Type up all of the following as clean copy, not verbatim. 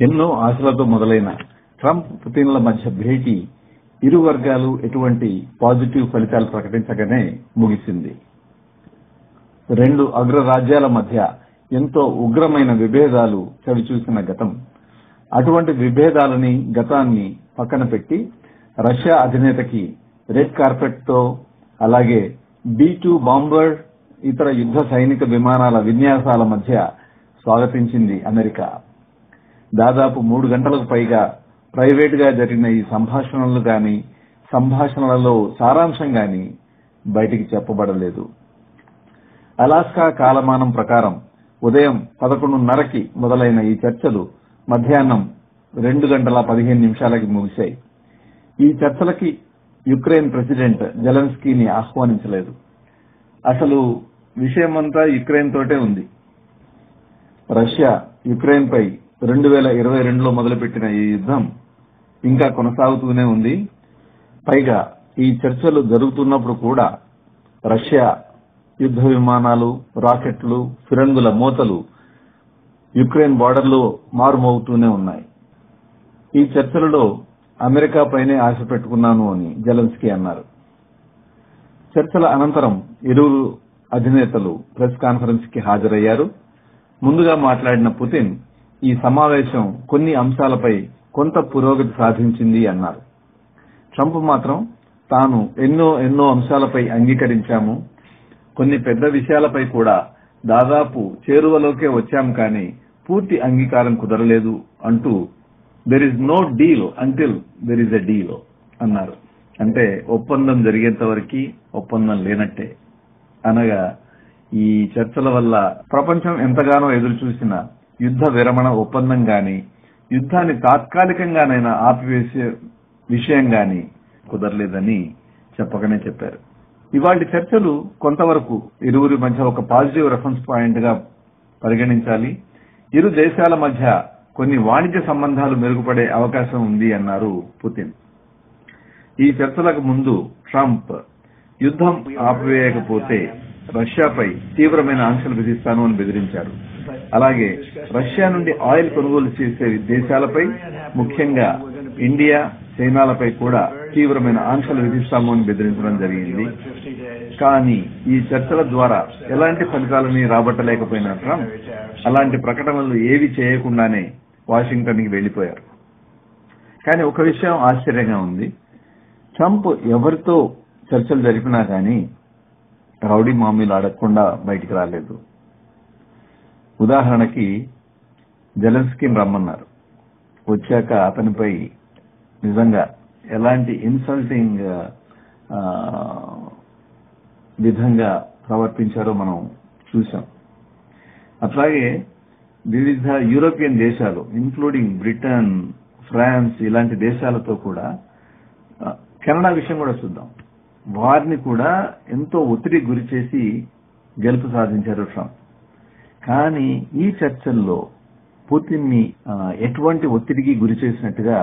ఎన్నో ఆశలతో మొదలైన ట్రంప్ పుతిన్ల మధ్య భేటీ ఇరు వర్గాలు ఎటువంటి పాజిటివ్ ఫలితాలు ప్రకటించగానే ముగిసింది. రెండు అగ్రరాజ్యాల మధ్య ఎంతో ఉగ్రమైన విభేదాలు చవిచూసిన గతం. అటువంటి విభేదాలని గతాన్ని పక్కన పెట్టి రష్యా అధినేతకి రెడ్ కార్పెట్ తో, అలాగే B-2 బాంబర్, ఇతర యుద్ధ సైనిక విమానాల విన్యాసాల మధ్య స్వాగతించింది అమెరికా. దాదాపు 3 గంటలకు పైగా ప్రైవేట్ గా జరిగిన ఈ సంభాషణలు గాని, సంభాషణలలో సారాంశం గాని బయటికి చెప్పబడలేదు. అలాస్కా కాలమానం ప్రకారం ఉదయం 11:30కి మొదలైన ఈ చర్చలు మధ్యాహ్నం 2:15 ముగిశాయి. ఈ చర్చలకి యుక్రెయిన్ ప్రెసిడెంట్ జెలెన్స్కీని ఆహ్వానించలేదు. అసలు విషయమంతా యుక్రెయిన్ తోటే ఉంది. రష్యా యుక్రెయిన్ పై 2022లో మొదలుపెట్టిన ఈ యుద్ధం ఇంకా కొనసాగుతూనే ఉంది. పైగా ఈ చర్చలు జరుగుతున్నప్పుడు కూడా రష్యా యుద్ధ విమానాలు, రాకెట్లు, ఫిరంగుల మోతలు యుక్రెయిన్ బార్డర్లో మారుమోగుతూనే ఉన్నాయి. ఈ చర్చలలో అమెరికా పైనే ఆశ పెట్టుకున్నాను అని జెలెన్స్కీ అన్నారు. చర్చల అనంతరం ఇరువురు అధినేతలు ప్రెస్ కాన్ఫరెన్స్ కి హాజరయ్యారు. ముందుగా మాట్లాడిన పుతిన్ ఈ సమావేశం కొన్ని అంశాలపై కొంత పురోగతి సాధించింది అన్నారు. ట్రంప్ మాత్రం తాను ఎన్నో అంశాలపై అంగీకరించాము, కొన్ని పెద్ద విషయాలపై కూడా దాదాపు చేరువలోకే వచ్చాం, కానీ పూర్తి అంగీకారం కుదరలేదు అంటూ there is no deal until there is a deal అన్నారు. అంటే ఒప్పందం జరిగేంత వరకు ఒప్పందం లేనట్టే. అనగా ఈ చర్చల వల్ల ప్రపంచం ఎంతగానో ఎదురు చూసిన యుద్ధ విరమణ ఒప్పందం గాని, యుద్ధాన్ని తాత్కాలికంగానైనా ఆపివేసే విషయం గాని కుదరలేదని చెప్పగానే చెప్పారు. ఇవాళ చర్చలు కొంతవరకు ఇరువురి మధ్య ఒక పాజిటివ్ రెఫరెన్స్ పాయింట్ గా పరిగణించాలి. ఇరు దేశాల మధ్య కొన్ని వాణిజ్య సంబంధాలు మెరుగుపడే అవకాశం ఉంది అన్నారు పుతిన్. ఈ చర్చలకు ముందు ట్రంప్ యుద్ధం ఆపివేయకపోతే రష్యాపై తీవ్రమైన ఆంక్షలు విధిస్తాను అని బెదిరించారు. అలాగే రష్యా నుండి ఆయిల్ కొనుగోలు చేసే దేశాలపై, ముఖ్యంగా ఇండియా, చైనాలపై కూడా తీవ్రమైన ఆంక్షలు విధిస్తాము అని బెదిరించడం జరిగింది. కానీ ఈ చర్చల ద్వారా ఎలాంటి ఫలితాలని రాబట్టలేకపోయిన ట్రంప్ అలాంటి ప్రకటనలు ఏవి చేయకుండానే వాషింగ్టన్ కి వెళ్లిపోయారు. కానీ ఒక విషయం ఆశ్చర్యంగా ఉంది. ట్రంప్ ఎవరితో చర్చలు జరిపినా కానీ రౌడీ మామూలు అడగకుండా బయటికి రాలేదు. ఉదాహరణకి జెలెన్స్కీని రమ్మన్నారు. వచ్చాక అతనిపై నిజంగా ఎలాంటి ఇన్సల్టింగ్ విధంగా ప్రవర్తించారో మనం చూసాం. అట్లాగే వివిధ యూరోపియన్ దేశాలు ఇంక్లూడింగ్ బ్రిటన్, ఫ్రాన్స్ ఇలాంటి దేశాలతో కూడా, కెనడా విషయం కూడా చూద్దాం, వారిని కూడా ఎంతో ఒత్తిడికి గురి చేసి గెలుపు సాధించారు ట్రంప్. కానీ ఈ చర్చల్లో పుతిన్ ని ఎటువంటి ఒత్తిడికి గురి చేసినట్టుగా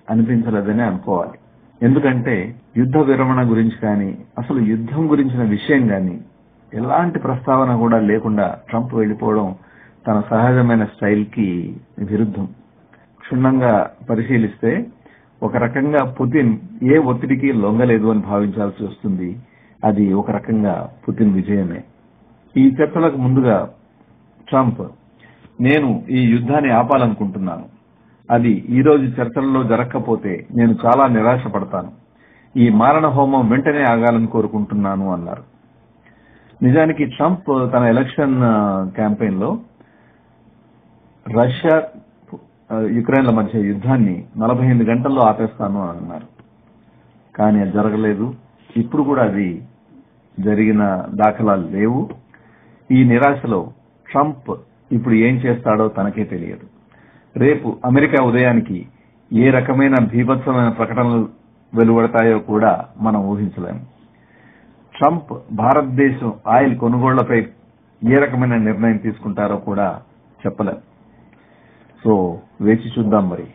అనిపించలేదని అనుకోవాలి. ఎందుకంటే యుద్ధ విరమణ గురించి కానీ, అసలు యుద్ధం గురించిన విషయం కానీ ఎలాంటి ప్రస్తావన కూడా లేకుండా ట్రంప్ వెళ్లిపోవడం తన సహజమైన స్టైల్ కి విరుద్ధం. క్షుణ్ణంగా పరిశీలిస్తే ఒక రకంగా పుతిన్ ఏ ఒత్తిడికి లొంగలేదు అని భావించాల్సి వస్తుంది. అది ఒక రకంగా పుతిన్ విజయమే. ఈ చర్చలకు ముందుగా ట్రంప్, నేను ఈ యుద్ధాన్ని ఆపాలనుకుంటున్నాను, అది ఈ రోజు చర్చలలో జరగకపోతే నేను చాలా నిరాశపడతాను, ఈ మారణ హోమం వెంటనే ఆగాలని కోరుకుంటున్నాను అన్నారు. నిజానికి ట్రంప్ తన ఎలక్షన్ క్యాంపెయిన్ లో రష్యా యుక్రెయిన్ల మధ్య యుద్ధాన్ని 48 గంటల్లో ఆపేస్తాను అన్నారు. కానీ అది జరగలేదు. ఇప్పుడు కూడా అది జరిగిన దాఖలాలు లేవు. ఈ నిరాశలో ట్రంప్ ఇప్పుడు ఏం చేస్తాడో తనకే తెలియదు. రేపు అమెరికా ఉదయానికి ఏ రకమైన భీభత్సమైన ప్రకటనలు వెలువడతాయో కూడా మనం ఊహించలేము. ట్రంప్ భారతదేశం ఆయిల్ కొనుగోళ్లపై ఏ రకమైన నిర్ణయం తీసుకుంటారో కూడా చెప్పలేం. సో వేచి చూద్దాం మరి.